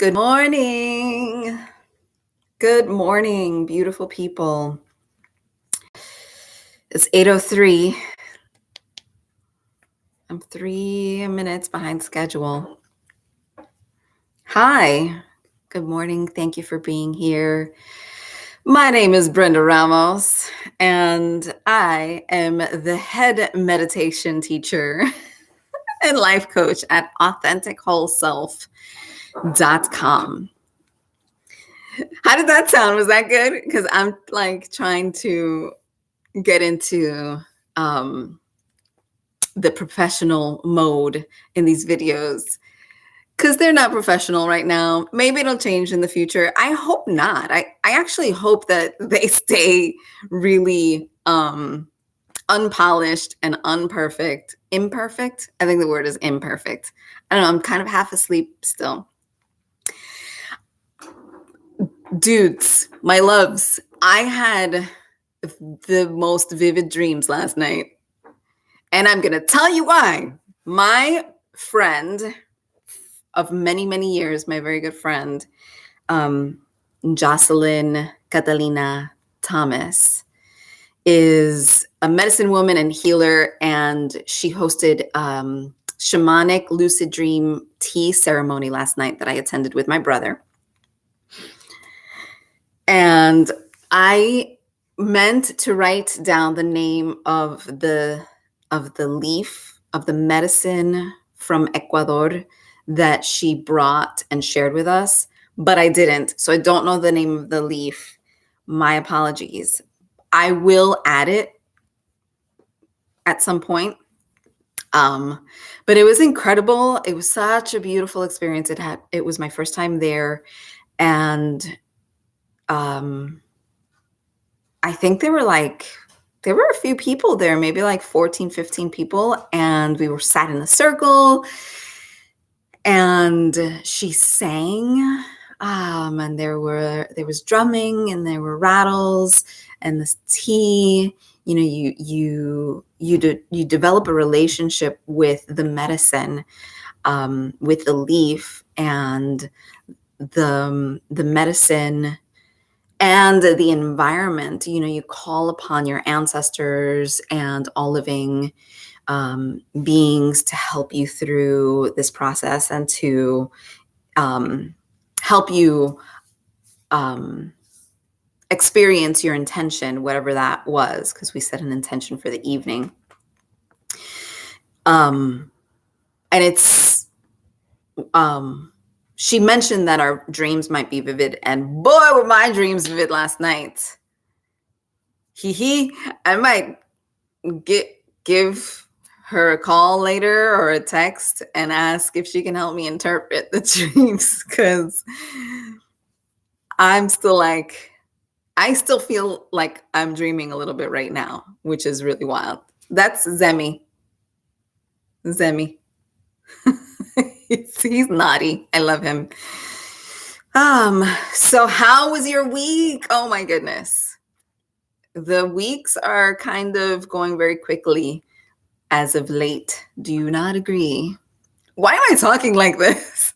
Good morning. Good morning, beautiful people. It's 8:03. I'm 3 minutes behind schedule. Hi. Good morning. Thank you for being here. My name is Brenda Ramos, and I am the head meditation teacher and life coach at AuthenticWholeSelf.com. How did that sound? Was that good? Because I'm like trying to get into the professional mode in these videos because they're not professional right now. Maybe it'll change in the future. I hope not. I actually hope that they stay really unpolished and imperfect. I think the word is imperfect. I don't know. I'm kind of half asleep still. Dudes, my loves, I had the most vivid dreams last night. And I'm going to tell you why. My friend of many, many years, my very good friend, Jocelyn Catalina Thomas, is a medicine woman and healer, and she hosted shamanic lucid dream tea ceremony last night that I attended with my brother. And I meant to write down the name of the leaf of the medicine from Ecuador that she brought and shared with us, but I didn't. So I don't know the name of the leaf. My apologies. I will add it at some point. But it was incredible. It was such a beautiful experience. It was my first time there, and I think there were a few people there, maybe like 14, 15 people. And we were sat in a circle and she sang, and there was drumming and there were rattles and this tea. You know, you develop a relationship with the medicine, with the leaf and the medicine and the environment. You know, you call upon your ancestors and all living beings to help you through this process and to help you experience your intention, whatever that was, because we set an intention for the evening. And it's she mentioned that our dreams might be vivid, and boy, were my dreams vivid last night. I might give her a call later or a text and ask if she can help me interpret the dreams, because I still feel like I'm dreaming a little bit right now, which is really wild. That's Zemi. He's naughty. I love him. So how was your week? Oh my goodness. The weeks are kind of going very quickly as of late. Do you not agree? Why am I talking like this?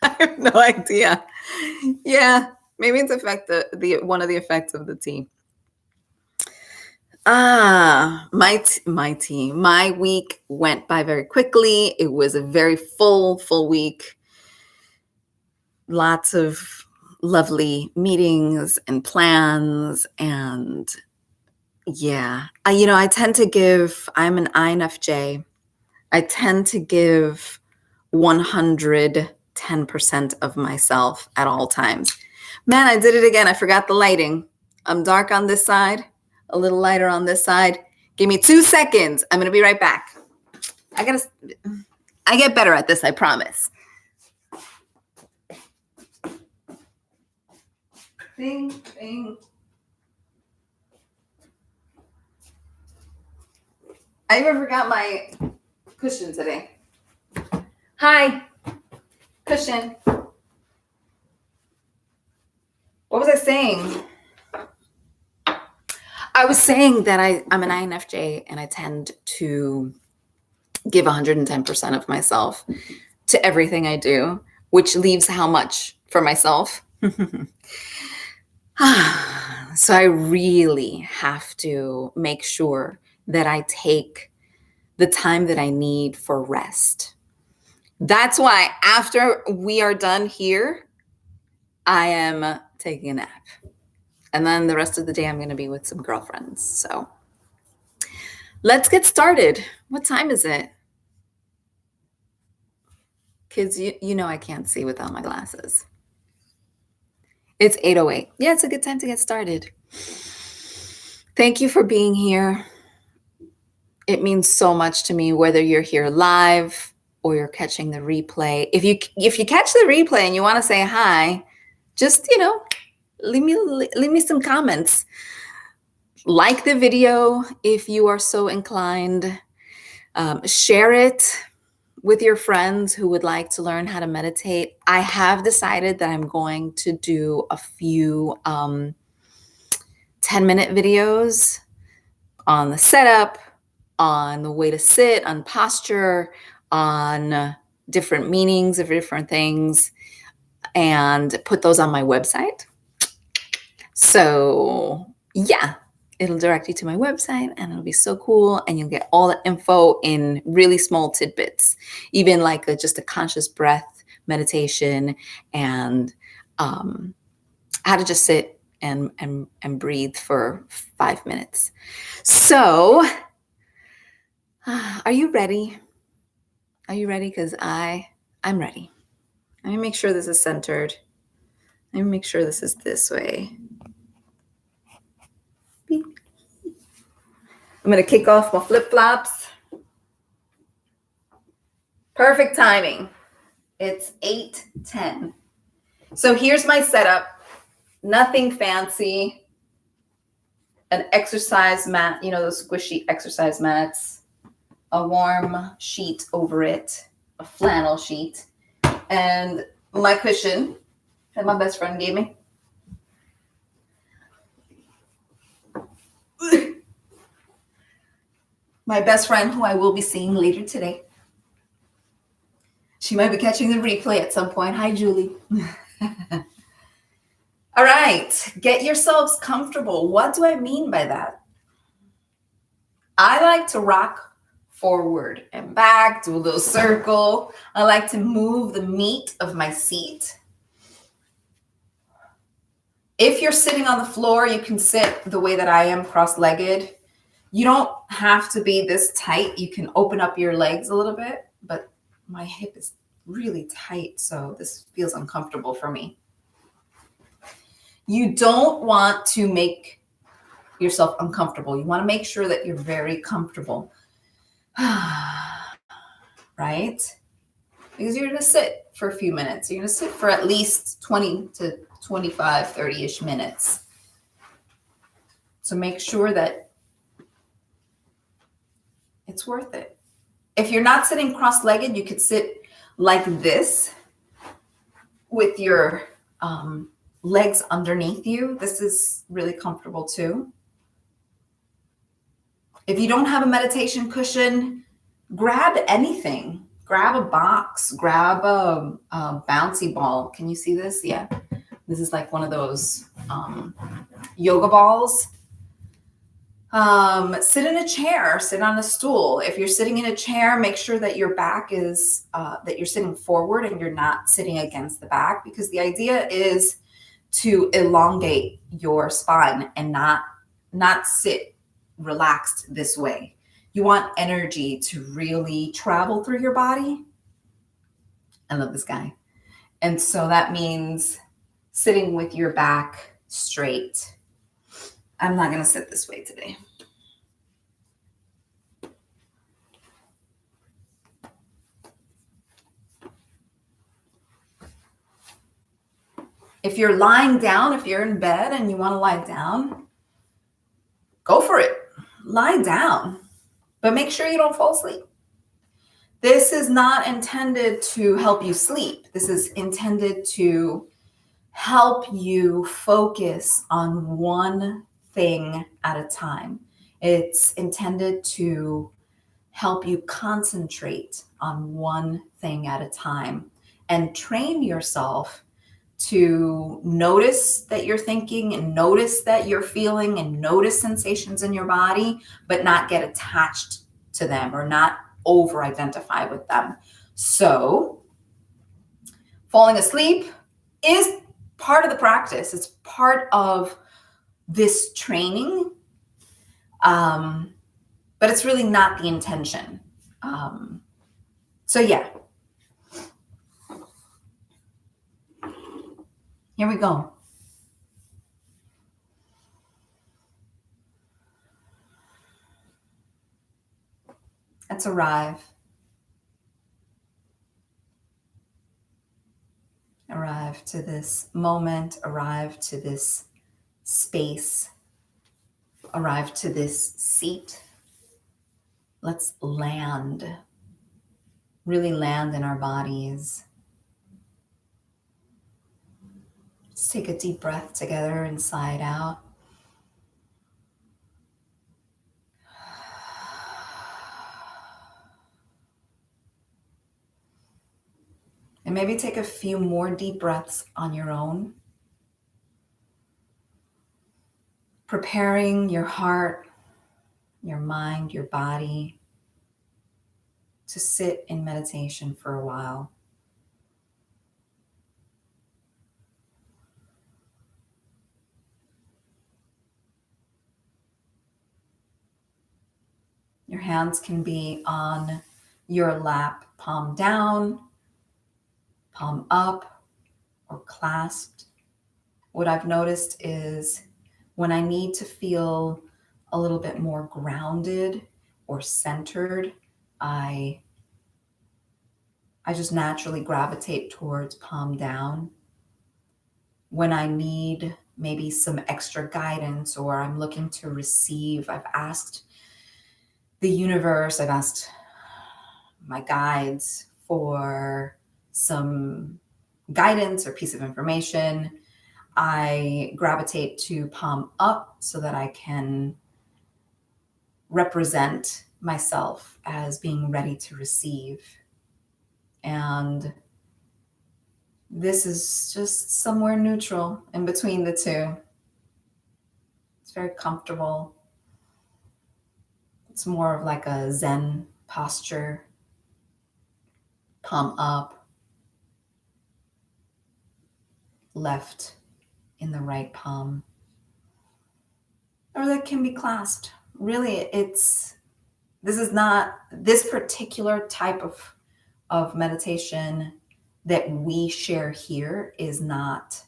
I have no idea. Yeah, maybe it's one of the effects of the tea. My week went by very quickly. It was a very full week. Lots of lovely meetings and plans, and yeah, I'm an INFJ. I tend to give 110% of myself at all times. Man, I did it again. I forgot the lighting. I'm dark on this side, a little lighter on this side. Give me 2 seconds. I'm going to be right back. I get better at this, I promise. Ding, ding. I even forgot my cushion today. Hi, cushion. What was I saying? I was saying that I'm an INFJ and I tend to give 110% of myself to everything I do. which leaves how much for myself? So I really have to make sure that I take the time that I need for rest. That's why after we are done here, I am taking a nap. And then the rest of the day, I'm going to be with some girlfriends. So let's get started. What time is it? Kids, you know I can't see without my glasses. It's 8:08. Yeah, it's a good time to get started. Thank you for being here. It means so much to me, whether you're here live or you're catching the replay. If you catch the replay and you want to say hi, just leave me some comments. Like the video if you are so inclined. Share it with your friends who would like to learn how to meditate. I have decided that I'm going to do a few 10-minute videos on the setup, on the way to sit, on posture, on different meanings of different things, and put those on my website. So yeah, it'll direct you to my website and it'll be so cool. And you'll get all the info in really small tidbits, even like just a conscious breath meditation and how to just sit and breathe for 5 minutes. So are you ready? Are you ready? Because I'm ready. Let me make sure this is centered. Let me make sure this is this way. I'm going to kick off my flip-flops. Perfect timing. It's 8:10. So here's my setup. Nothing fancy. An exercise mat, those squishy exercise mats. A warm sheet over it, a flannel sheet, and my cushion that my best friend gave me. My best friend, who I will be seeing later today. She might be catching the replay at some point. Hi, Julie. All right, get yourselves comfortable. What do I mean by that? I like to rock forward and back, do a little circle. I like to move the meat of my seat. If you're sitting on the floor, you can sit the way that I am, cross-legged. You don't have to be this tight. You can open up your legs a little bit, but my hip is really tight, so this feels uncomfortable for me. You don't want to make yourself uncomfortable. You want to make sure that you're very comfortable. Right? Because you're going to sit for a few minutes. You're going to sit for at least 20 to 25, 30-ish minutes. So make sure that it's worth it. If you're not sitting cross-legged, you could sit like this with your legs underneath you. This is really comfortable too. If you don't have a meditation cushion, grab anything. Grab a box, grab a bouncy ball. Can you see this? Yeah. This is like one of those yoga balls. Sit in a chair, sit on a stool. If you're sitting in a chair, make sure that your back is, that you're sitting forward and you're not sitting against the back, because the idea is to elongate your spine and not sit relaxed this way. You want energy to really travel through your body. I love this guy. And so that means sitting with your back straight. I'm not going to sit this way today. If you're lying down, if you're in bed and you want to lie down, go for it. Lie down, but make sure you don't fall asleep. This is not intended to help you sleep. This is intended to help you focus on one thing at a time. It's intended to help you concentrate on one thing at a time and train yourself to notice that you're thinking and notice that you're feeling and notice sensations in your body, but not get attached to them or not over identify with them. So, falling asleep is part of the practice, it's part of this training, but it's really not the intention. So, yeah, here we go. Let's arrive. Arrive to this moment, arrive to this space, arrive to this seat. Let's land, really land in our bodies. Let's take a deep breath together, inside out. And maybe take a few more deep breaths on your own. Preparing your heart, your mind, your body to sit in meditation for a while. Your hands can be on your lap, palm down, palm up, or clasped. What I've noticed is when I need to feel a little bit more grounded or centered, I just naturally gravitate towards palm down. When I need maybe some extra guidance or I'm looking to receive, I've asked the universe, I've asked my guides for some guidance or piece of information, I gravitate to palm up so that I can represent myself as being ready to receive. And this is just somewhere neutral in between the two. It's very comfortable. It's more of like a Zen posture. Palm up, left in the right palm. Or that can be clasped. Really, this is not this particular type of meditation that we share here is not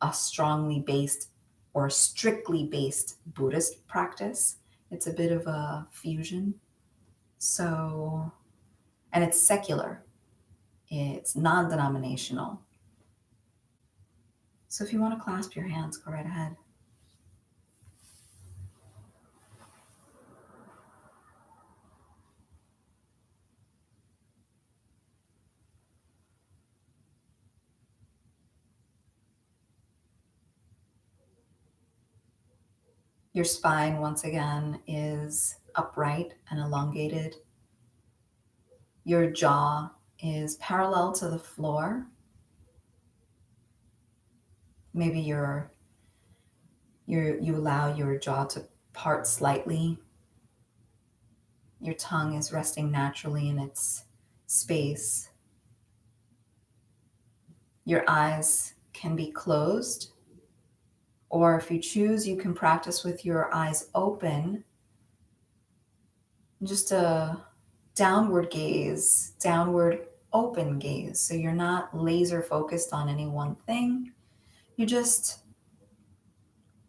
a strongly based or strictly based Buddhist practice. It's a bit of a fusion. So, and it's secular. It's non-denominational. So if you want to clasp your hands, go right ahead. Your spine, once again, is upright and elongated. Your jaw is parallel to the floor. Maybe you allow your jaw to part slightly. Your tongue is resting naturally in its space. Your eyes can be closed, or if you choose, you can practice with your eyes open. Just a downward gaze, downward open gaze. So you're not laser focused on any one thing. You're just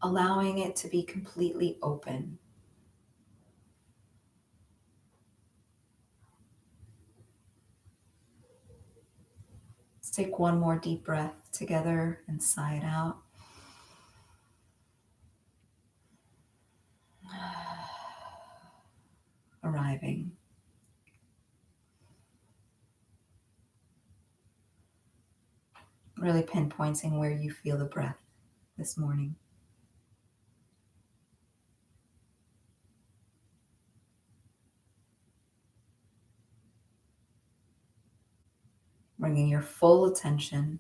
allowing it to be completely open. Let's take one more deep breath together and sigh it out. Arriving. Really pinpointing where you feel the breath this morning. bringing your full attention,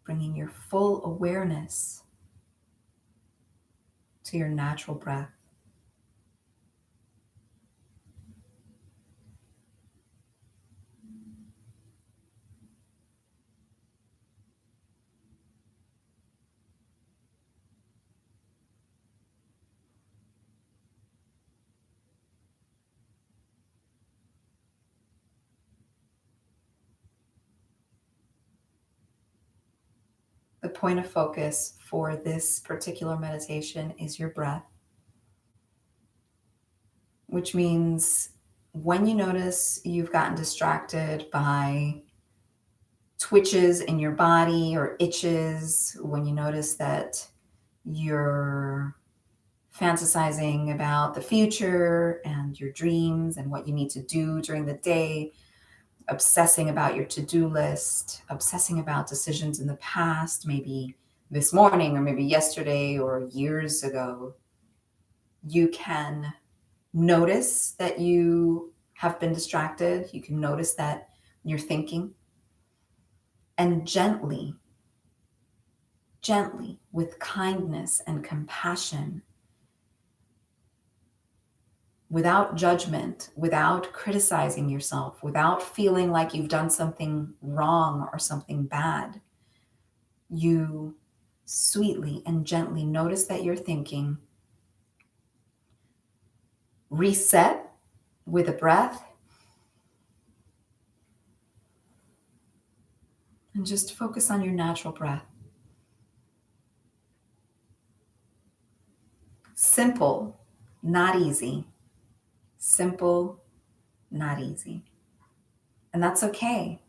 bringing your full awareness to your natural breath. The point of focus for this particular meditation is your breath, which means when you notice you've gotten distracted by twitches in your body or itches, when you notice that you're fantasizing about the future and your dreams and what you need to do during the day, obsessing about your to-do list, obsessing about decisions in the past, maybe this morning or maybe yesterday or years ago, you can notice that you have been distracted. You can notice that you're thinking, and gently, with kindness and compassion, without judgment, without criticizing yourself, without feeling like you've done something wrong or something bad, you sweetly and gently notice that you're thinking, reset with a breath, and just focus on your natural breath. Simple, not easy. Simple, not easy. And that's okay.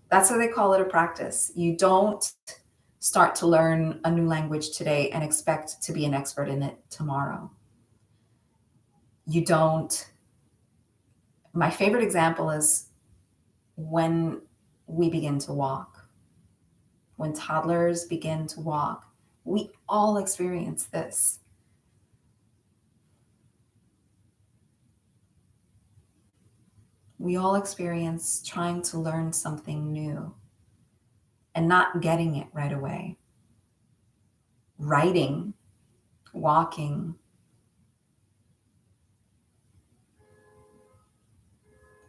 That's why they call it a practice. You don't start to learn a new language today and expect to be an expert in it tomorrow. You don't. My favorite example is when we begin to walk. When toddlers begin to walk, we all experience this. We all experience trying to learn something new and not getting it right away. Writing, walking.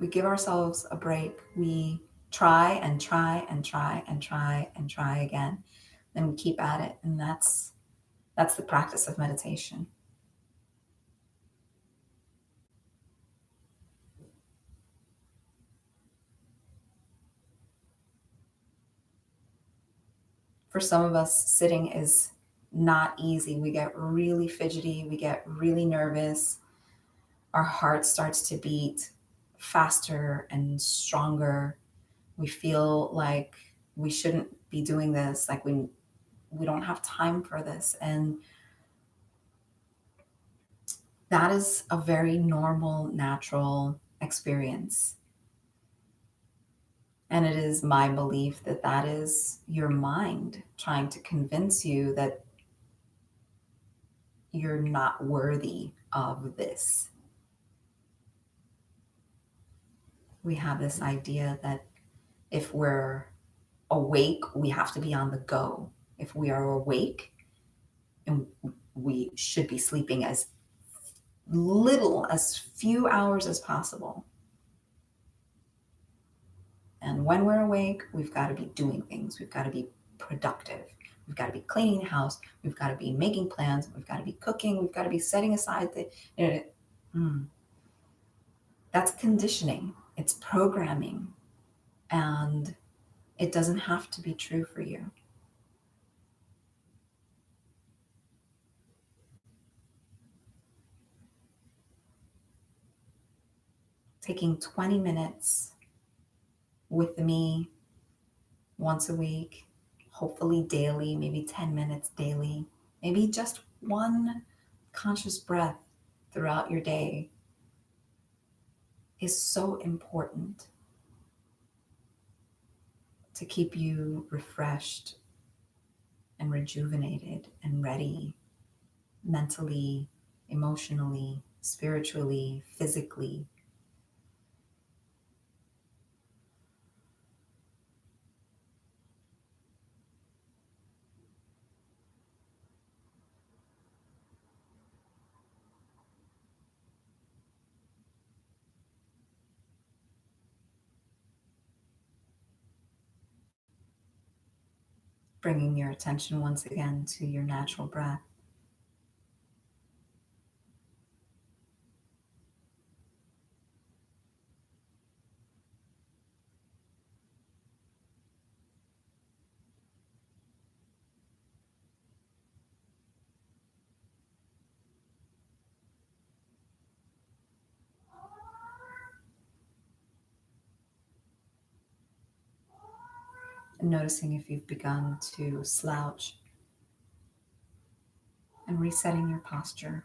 We give ourselves a break. We try and try and try and try and try again. Then we keep at it. And that's the practice of meditation. For some of us, sitting is not easy. We get really fidgety. We get really nervous. Our heart starts to beat faster and stronger. We feel like we shouldn't be doing this, like we don't have time for this. And that is a very normal, natural experience. And it is my belief that that is your mind trying to convince you that you're not worthy of this. We have this idea that if we're awake, we have to be on the go. If we are awake, and we should be sleeping as little, as few hours as possible. And when we're awake, we've got to be doing things. We've got to be productive. We've got to be cleaning the house. We've got to be making plans. We've got to be cooking. We've got to be setting aside that's conditioning. It's programming. And it doesn't have to be true for you. Taking 20 minutes with me once a week, hopefully daily, maybe 10 minutes daily, maybe just one conscious breath throughout your day is so important to keep you refreshed and rejuvenated and ready mentally, emotionally, spiritually, physically. bringing your attention once again to your natural breath. And noticing if you've begun to slouch and resetting your posture.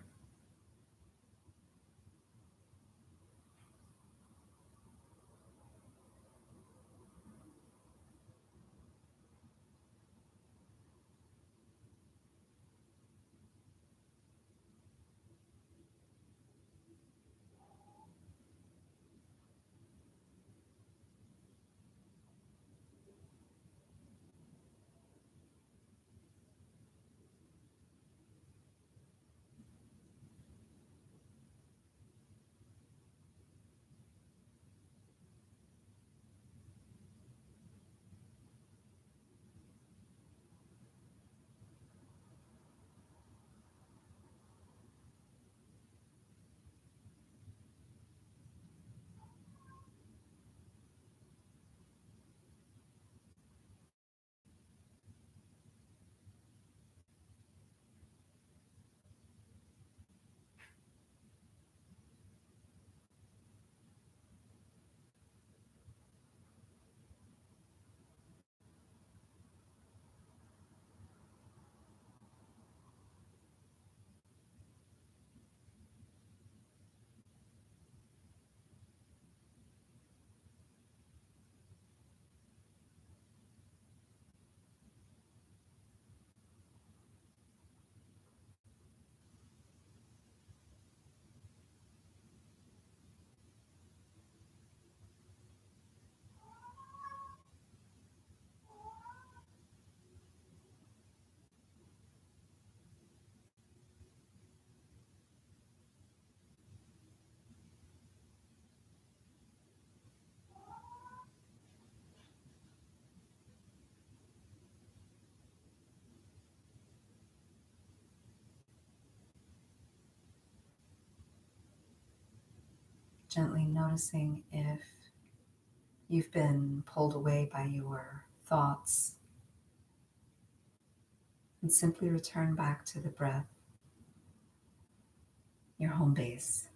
Gently noticing if you've been pulled away by your thoughts, and simply return back to the breath, your home base.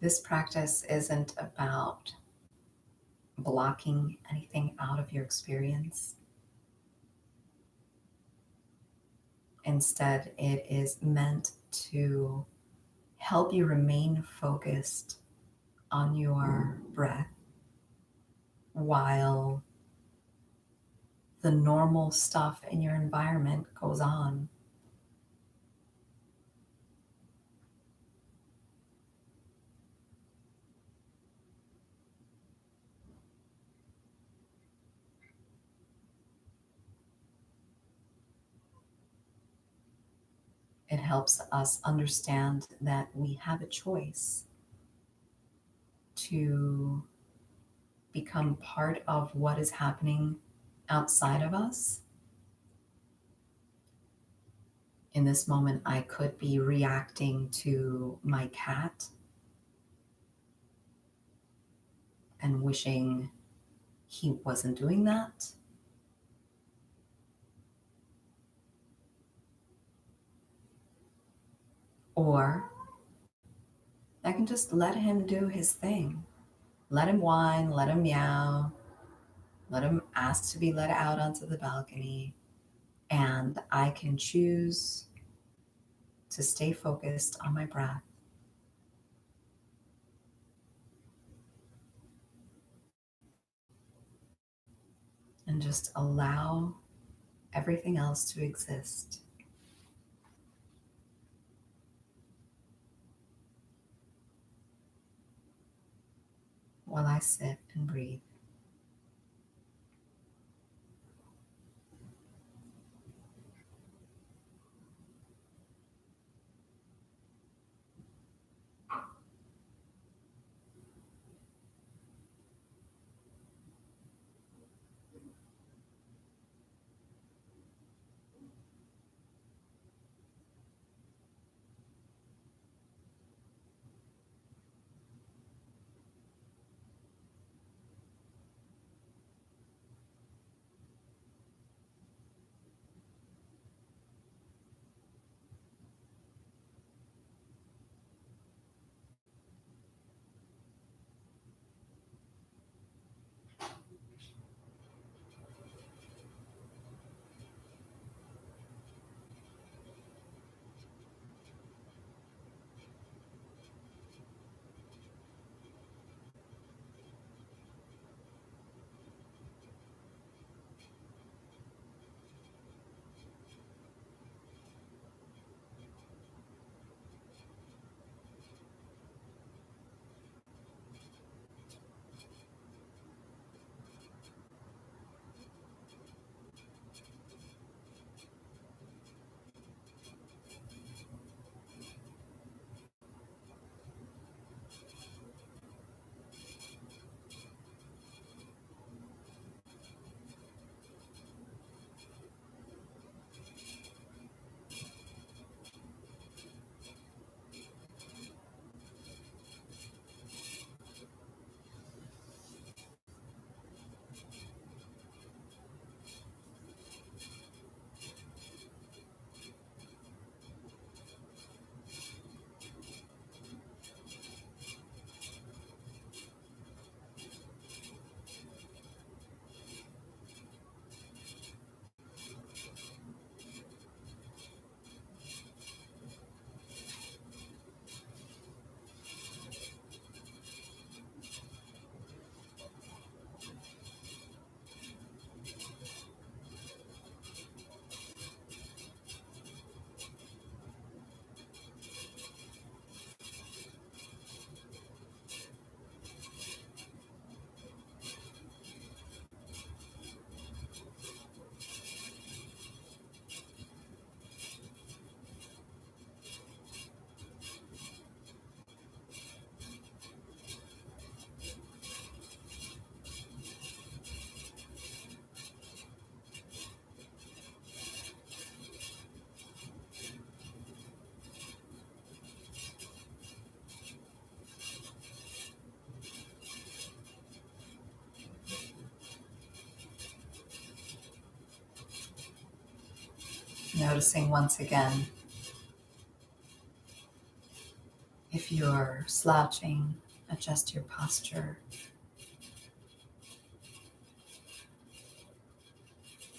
This practice isn't about blocking anything out of your experience. Instead, it is meant to help you remain focused on your breath while the normal stuff in your environment goes on. It helps us understand that we have a choice to become part of what is happening outside of us. In this moment, I could be reacting to my cat and wishing he wasn't doing that. Or I can just let him do his thing. Let him whine, let him meow, let him ask to be let out onto the balcony. And I can choose to stay focused on my breath and just allow everything else to exist while I sit and breathe. Noticing once again If you're slouching, adjust your posture.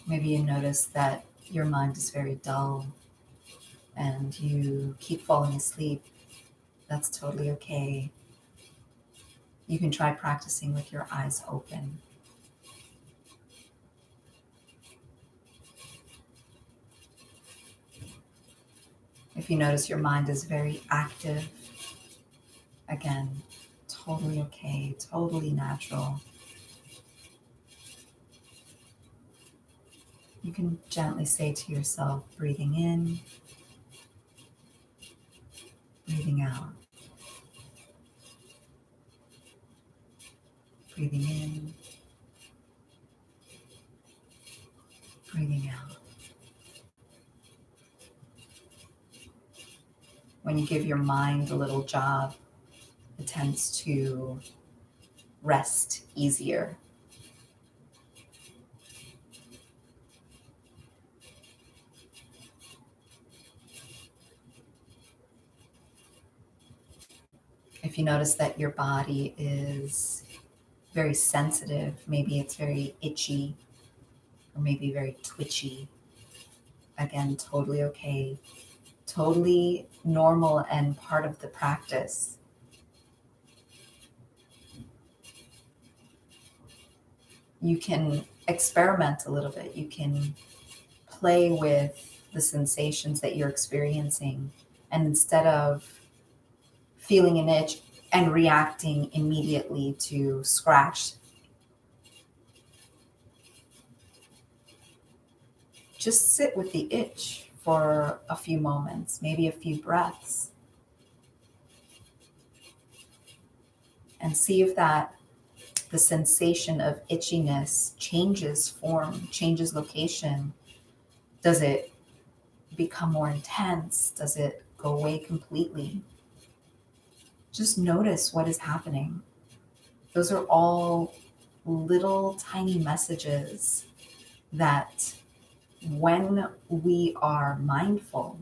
Maybe you notice that your mind is very dull and you keep falling asleep. That's totally okay. You can try practicing with your eyes open. If you notice your mind is very active, again, totally okay, totally natural. You can gently say to yourself, breathing in, breathing out, breathing in, breathing out. When you give your mind a little job, it tends to rest easier. If you notice that your body is very sensitive, maybe it's very itchy, or maybe very twitchy, again, totally okay, totally normal and part of the practice. You can experiment a little bit. You can play with the sensations that you're experiencing. And instead of feeling an itch and reacting immediately to scratch, just sit with the itch for a few moments, maybe a few breaths, and see if that the sensation of itchiness changes form, changes location. Does it become more intense? Does it go away completely? Just notice what is happening. Those are all little tiny messages that when we are mindful,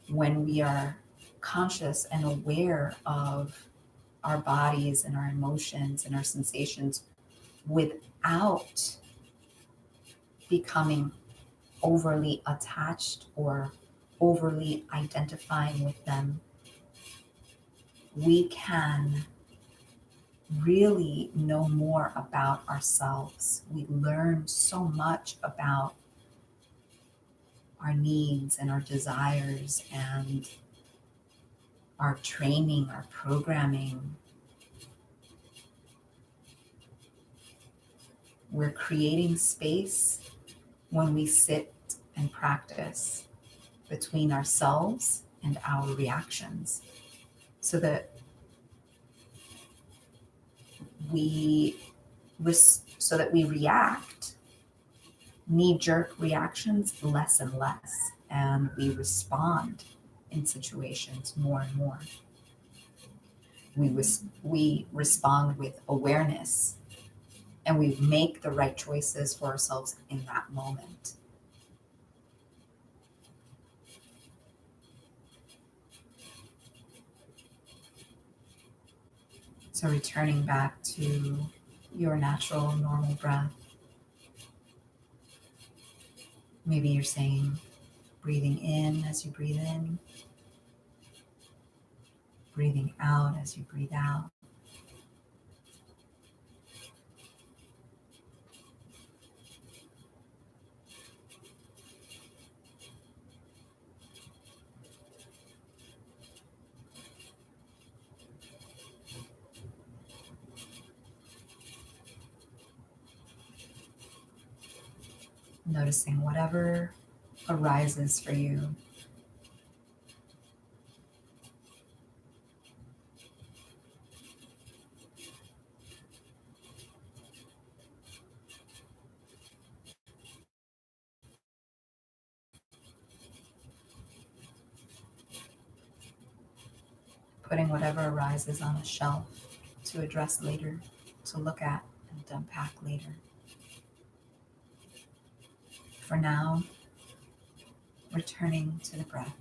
when we are conscious and aware of our bodies and our emotions and our sensations without becoming overly attached or overly identifying with them, we can really know more about ourselves. We learn so much about our needs and our desires and our training, our programming. We're creating space when we sit and practice between ourselves and our reactions so that we react knee-jerk reactions less and less, and we respond in situations more and more. We respond with awareness, and we make the right choices for ourselves in that moment. So returning back to your natural, normal breath. Maybe you're saying, breathing in as you breathe in, breathing out as you breathe out. Noticing whatever arises for you. Putting whatever arises on a shelf to address later, to look at and unpack later. For now, returning to the breath.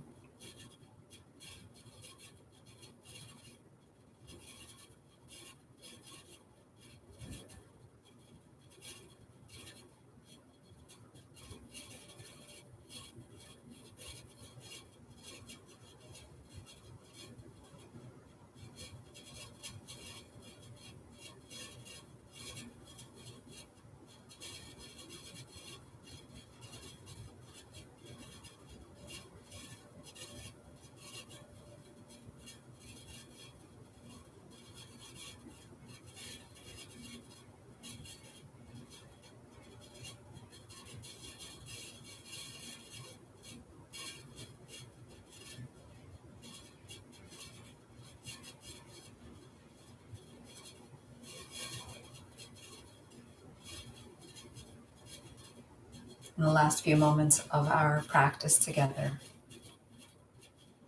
In the last few moments of our practice together,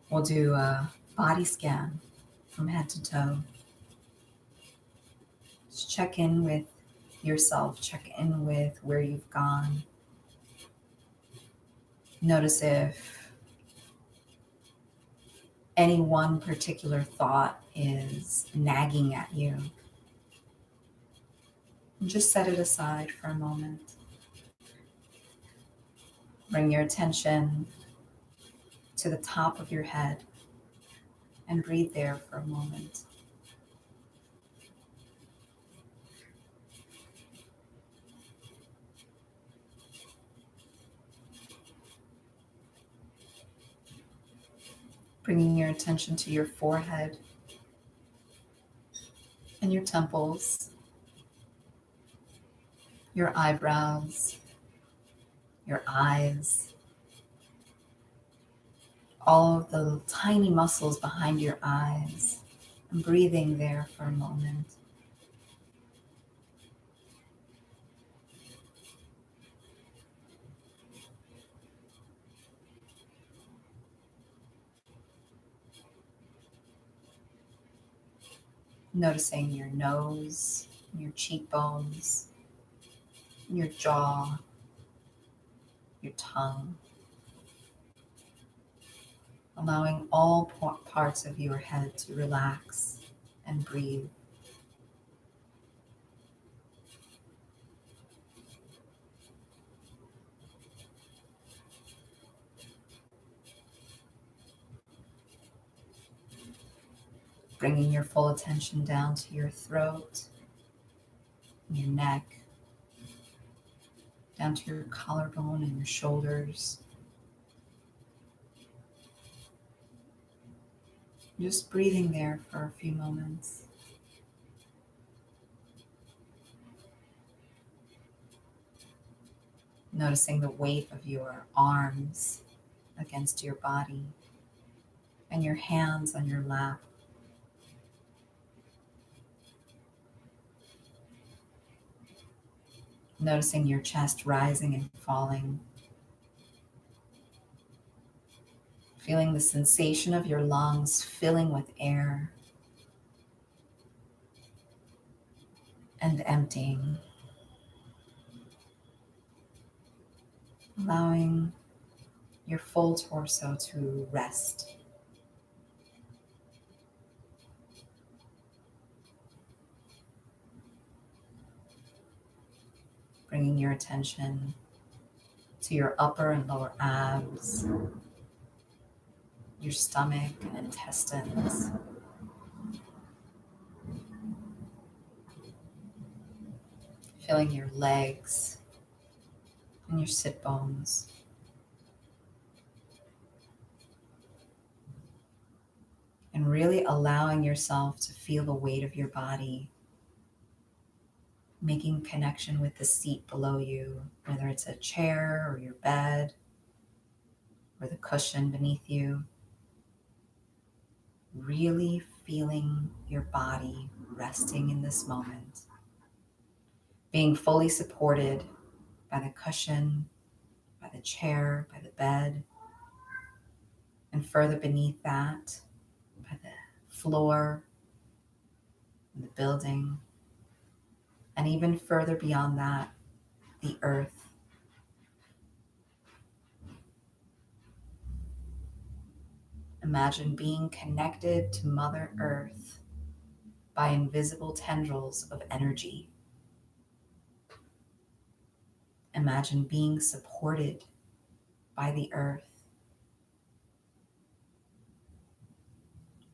we'll do a body scan from head to toe. Just check in with yourself, check in with where you've gone. Notice if any one particular thought is nagging at you. And just set it aside for a moment. Bring your attention to the top of your head and breathe there for a moment. Bringing your attention to your forehead and your temples, your eyebrows, your eyes, all of the tiny muscles behind your eyes, and breathing there for a moment. Noticing your nose, your cheekbones, your jaw, your tongue. Allowing all parts of your head to relax and breathe. Bringing your full attention down to your throat, your neck, down to your collarbone and your shoulders. Just breathing there for a few moments. Noticing the weight of your arms against your body and your hands on your lap. Noticing your chest rising and falling. Feeling the sensation of your lungs filling with air and emptying. Allowing your full torso to rest. Bringing your attention to your upper and lower abs, your stomach and intestines. Feeling your legs and your sit bones. And really allowing yourself to feel the weight of your body, making connection with the seat below you, whether it's a chair or your bed or the cushion beneath you. Really feeling your body resting in this moment. Being fully supported by the cushion, by the chair, by the bed, and further beneath that, by the floor, the building, and even further beyond that, the earth. Imagine being connected to Mother Earth by invisible tendrils of energy. Imagine being supported by the earth.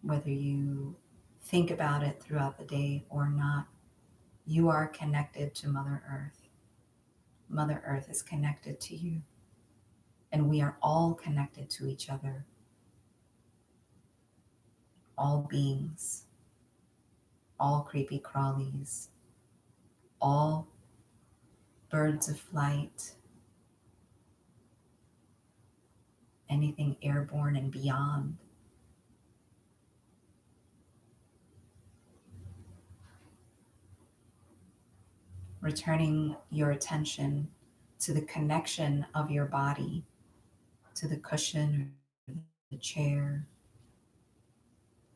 Whether you think about it throughout the day or not, you are connected to Mother Earth. Mother Earth is connected to you. And we are all connected to each other. All beings, all creepy crawlies, all birds of flight, anything airborne and beyond. Returning your attention to the connection of your body to the cushion or the chair,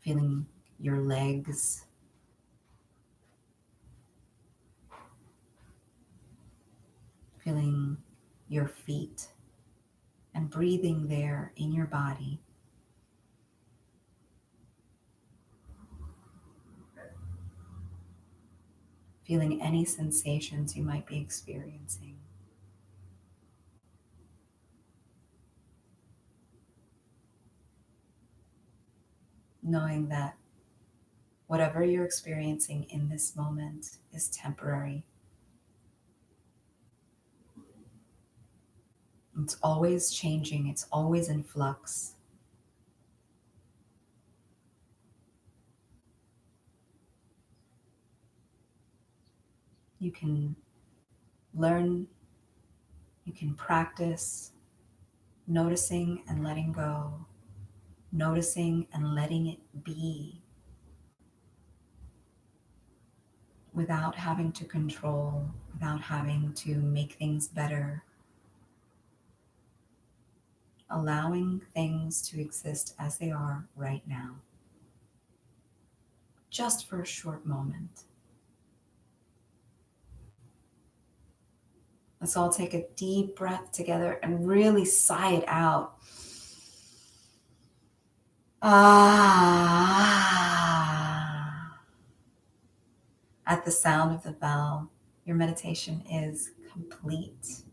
feeling your legs, feeling your feet, and breathing there in your body. Feeling any sensations you might be experiencing. Knowing that whatever you're experiencing in this moment is temporary. It's always changing, it's always in flux. You can learn, you can practice noticing and letting go, noticing and letting it be without having to control, without having to make things better. Allowing things to exist as they are right now, just for a short moment. Let's all take a deep breath together and really sigh it out. Ah. At the sound of the bell, your meditation is complete.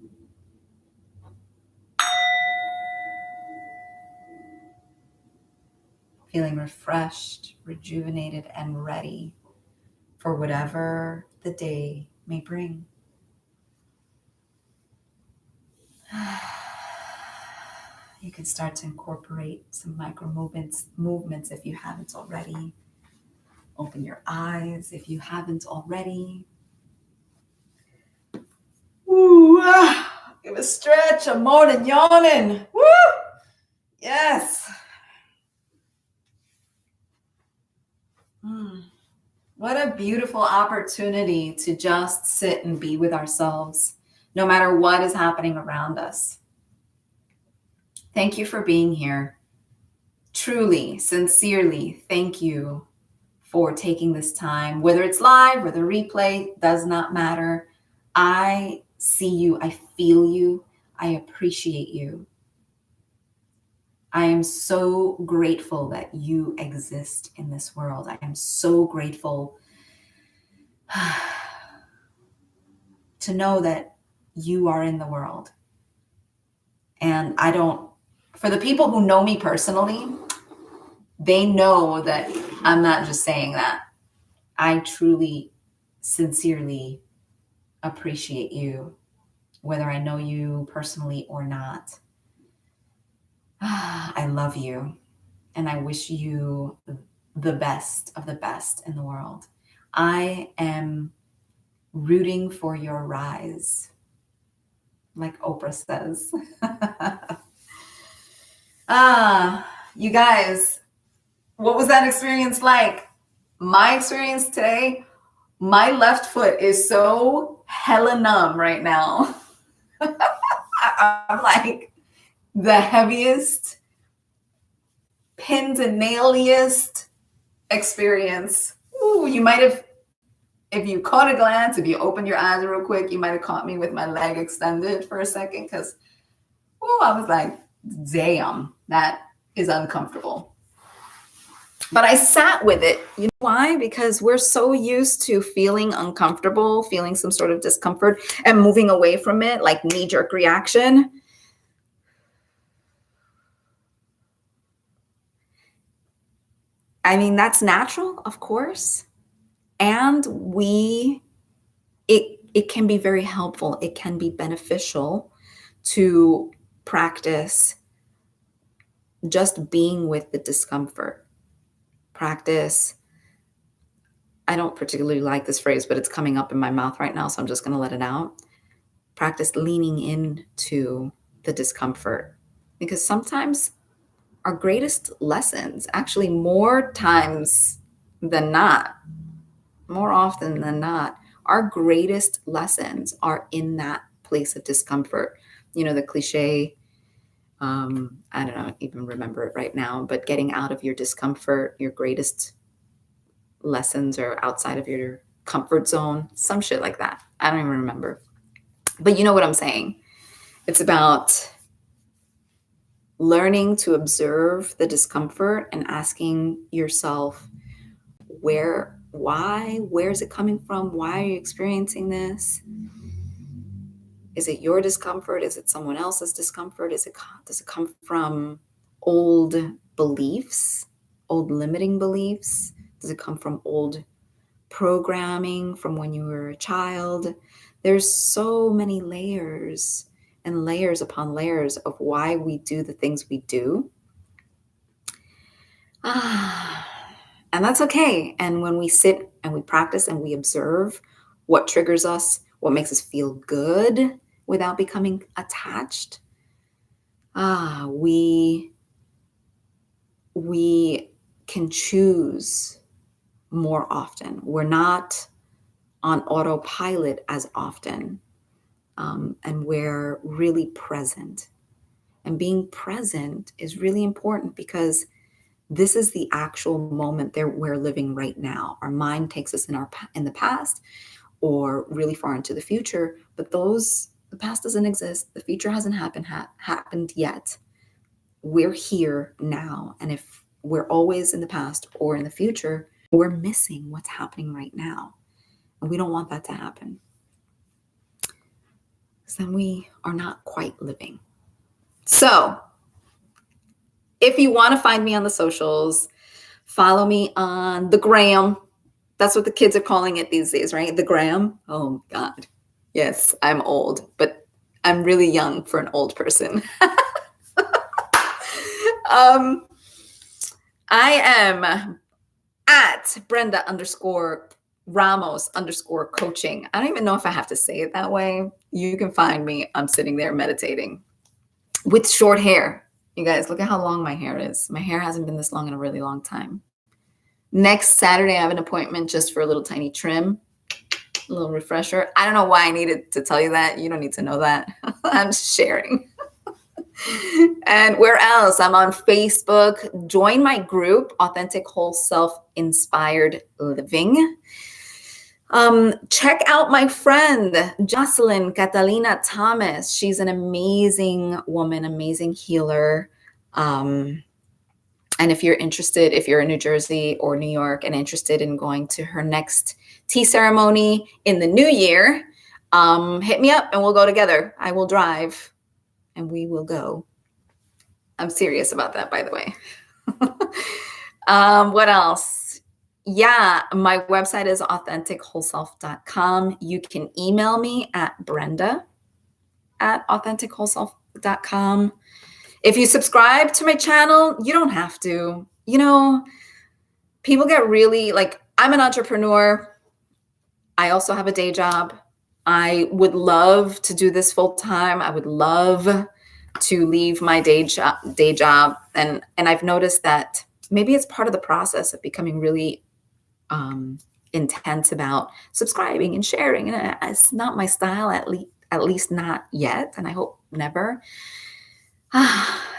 Feeling refreshed, rejuvenated, and ready for whatever the day may bring. You can start to incorporate some micro movements if you haven't already. Open your eyes if you haven't already. Ooh, give a stretch. I'm more than yawning. Woo! Yes. What a beautiful opportunity to just sit and be with ourselves, no matter what is happening around us. Thank you for being here. Truly, sincerely, thank you for taking this time. Whether it's live or the replay, does not matter. I see you. I feel you. I appreciate you. I am so grateful that you exist in this world. I am so grateful to know that you are in the world. And for the people who know me personally, they know that I'm not just saying that. I truly, sincerely appreciate you, whether I know you personally or not. I love you, and I wish you the best of the best in the world. I am rooting for your rise, like Oprah says. You guys, what was that experience like? My experience today, my left foot is so hella numb right now. I'm like the heaviest, pins and nailiest experience. Ooh, you might have, if you caught a glance, if you opened your eyes real quick, you might have caught me with my leg extended for a second because, I was like, damn, that is uncomfortable. But I sat with it. You know why? Because we're so used to feeling uncomfortable, feeling some sort of discomfort and moving away from it, like knee-jerk reaction. I mean, that's natural, of course. And it can be very helpful. It can be beneficial to practice just being with the discomfort. Practice, I don't particularly like this phrase, but it's coming up in my mouth right now, so I'm just going to let it out. Practice leaning into the discomfort, because sometimes our greatest lessons, actually more times than not, more often than not, our greatest lessons are in that place of discomfort. You know, the cliche, I don't even remember it right now, but getting out of your discomfort, your greatest lessons are outside of your comfort zone, some shit like that. I don't even remember. But you know what I'm saying? It's about learning to observe the discomfort and asking yourself, where's it coming from? Why are you experiencing this? Is it your discomfort? Is it someone else's discomfort? Does it come from old beliefs, old limiting beliefs? Does it come from old programming from when you were a child? There's so many layers and layers upon layers of why we do the things we do. And that's okay. And when we sit and we practice and we observe what triggers us, what makes us feel good without becoming attached, we can choose more often. We're not on autopilot as often, and we're really present. And being present is really important because this is the actual moment that we're living right now. Our mind takes us in the past or really far into the future, but the past doesn't exist. The future hasn't happened yet. We're here now. And if we're always in the past or in the future, we're missing what's happening right now. And we don't want that to happen. Because then we are not quite living. So if you want to find me on the socials, follow me on the gram. That's what the kids are calling it these days, right? The gram. Oh, God. Yes, I'm old, but I'm really young for an old person. I am at Brenda_Ramos_coaching. I don't even know if I have to say it that way. You can find me. I'm sitting there meditating with short hair. You guys, look at how long my hair is. My hair hasn't been this long in a really long time. Next Saturday, I have an appointment just for a little tiny trim, a little refresher. I don't know why I needed to tell you that. You don't need to know that. I'm just sharing. And where else? I'm on Facebook. Join my group, Authentic Whole Self Inspired Living. Check out my friend, Jocelyn Catalina Thomas. She's an amazing woman, amazing healer. And if you're interested, if you're in New Jersey or New York and interested in going to her next tea ceremony in the new year, hit me up and we'll go together. I will drive and we will go. I'm serious about that, by the way. What else? Yeah, my website is AuthenticWholeSelf.com. You can email me at Brenda@AuthenticWholeSelf.com. If you subscribe to my channel, you don't have to. You know, people get really I'm an entrepreneur. I also have a day job. I would love to do this full time. I would love to leave my day job. And I've noticed that maybe it's part of the process of becoming really intense about subscribing and sharing. And it's not my style, at least not yet. And I hope never.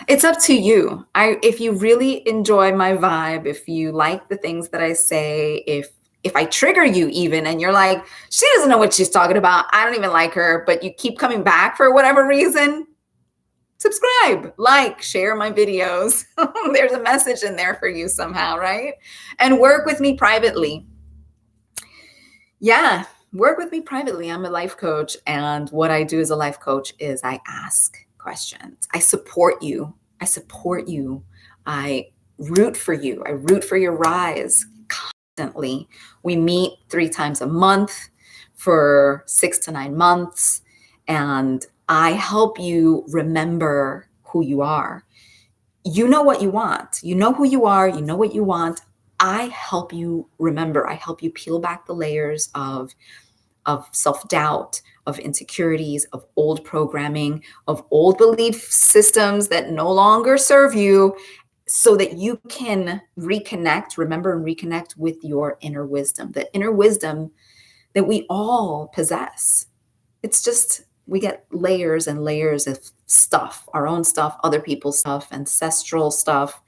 It's up to you. If you really enjoy my vibe, if you like the things that I say, if I trigger you even, and you're like, she doesn't know what she's talking about, I don't even like her, but you keep coming back for whatever reason, subscribe, share my videos. There's a message in there for you somehow, right? And work with me privately. Yeah, work with me privately. I'm a life coach. And what I do as a life coach is I ask questions. I support you. I root for you. I root for your rise constantly. We meet 3 times a month for 6 to 9 months. And I help you remember who you are. You know what you want. You know who you are. You know what you want. I help you remember. I help you peel back the layers of self-doubt, of insecurities, of old programming, of old belief systems that no longer serve you, so that you can remember and reconnect with your inner wisdom, the inner wisdom that we all possess. It's just We get layers and layers of stuff, our own stuff, other people's stuff, ancestral stuff,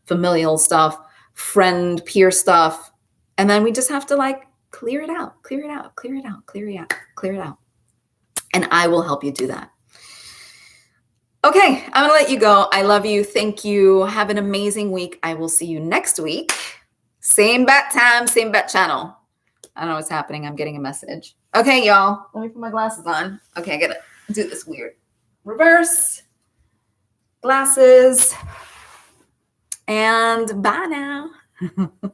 familial stuff, friend, peer stuff. And then we just have to like clear it out, clear it out, clear it out, clear it out, clear it out. And I will help you do that. Okay, I'm gonna let you go. I love you. Thank you. Have an amazing week. I will see you next week. Same bat time, same bat channel. I don't know what's happening. I'm getting a message. Okay, y'all. Let me put my glasses on. Okay, I gotta do this weird. Reverse. Glasses. And bye now.